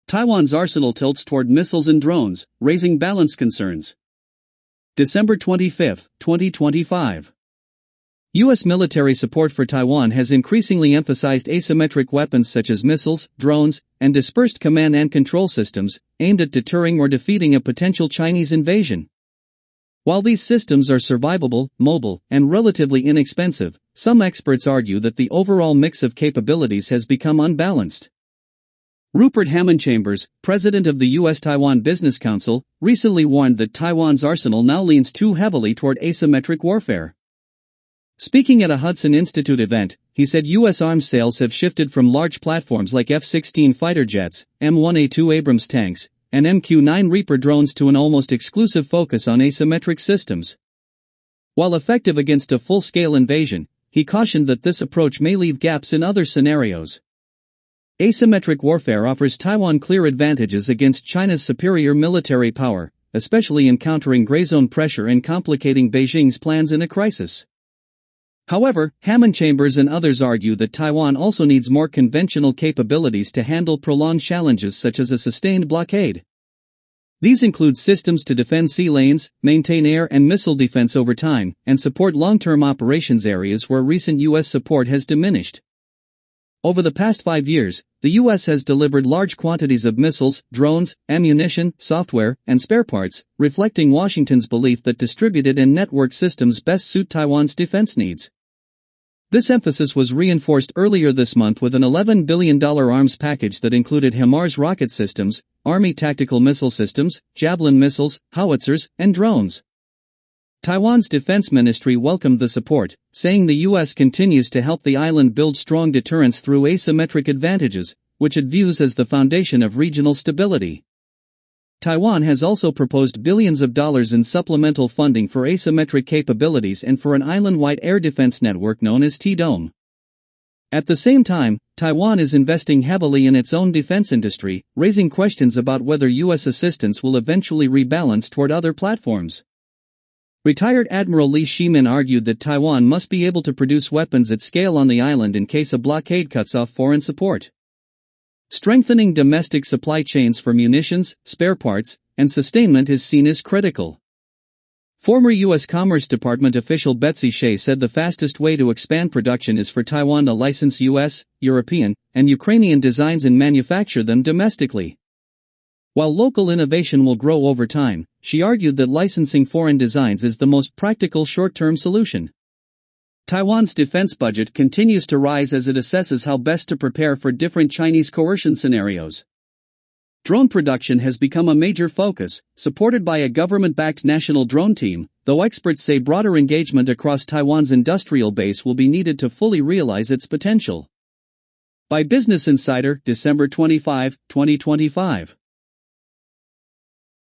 Taiwan's arsenal tilts toward missiles and drones, raising balance concerns. December 25, 2025. U.S. military support for Taiwan has increasingly emphasized asymmetric weapons such as missiles, drones, and dispersed command and control systems, aimed at deterring or defeating a potential Chinese invasion. While these systems are survivable, mobile, and relatively inexpensive, some experts argue that the overall mix of capabilities has become unbalanced. Rupert Hammond-Chambers, president of the U.S.-Taiwan Business Council, recently warned that Taiwan's arsenal now leans too heavily toward asymmetric warfare. Speaking at a Hudson Institute event, he said U.S. arms sales have shifted from large platforms like F-16 fighter jets, M1A2 Abrams tanks, and MQ-9 Reaper drones to an almost exclusive focus on asymmetric systems. While effective against a full-scale invasion, he cautioned that this approach may leave gaps in other scenarios. Asymmetric warfare offers Taiwan clear advantages against China's superior military power, especially in countering gray zone pressure and complicating Beijing's plans in a crisis. However, Hammond-Chambers and others argue that Taiwan also needs more conventional capabilities to handle prolonged challenges such as a sustained blockade. These include systems to defend sea lanes, maintain air and missile defense over time, and support long-term operations areas where recent U.S. support has diminished. Over the past 5 years, the U.S. has delivered large quantities of missiles, drones, ammunition, software, and spare parts, reflecting Washington's belief that distributed and networked systems best suit Taiwan's defense needs. This emphasis was reinforced earlier this month with an $11 billion arms package that included HIMARS rocket systems, Army tactical missile systems, Javelin missiles, howitzers, and drones. Taiwan's defense ministry welcomed the support, saying the U.S. continues to help the island build strong deterrence through asymmetric advantages, which it views as the foundation of regional stability. Taiwan has also proposed billions of dollars in supplemental funding for asymmetric capabilities and for an island-wide air defense network known as T-Dome. At the same time, Taiwan is investing heavily in its own defense industry, raising questions about whether U.S. assistance will eventually rebalance toward other platforms. Retired Admiral Li Shimin argued that Taiwan must be able to produce weapons at scale on the island in case a blockade cuts off foreign support. Strengthening domestic supply chains for munitions, spare parts, and sustainment is seen as critical. Former U.S. Commerce Department official Betsy Shea said the fastest way to expand production is for Taiwan to license U.S., European, and Ukrainian designs and manufacture them domestically. While local innovation will grow over time, she argued that licensing foreign designs is the most practical short-term solution. Taiwan's defense budget continues to rise as it assesses how best to prepare for different Chinese coercion scenarios. Drone production has become a major focus, supported by a government-backed national drone team, though experts say broader engagement across Taiwan's industrial base will be needed to fully realize its potential. By Business Insider, December 25, 2025.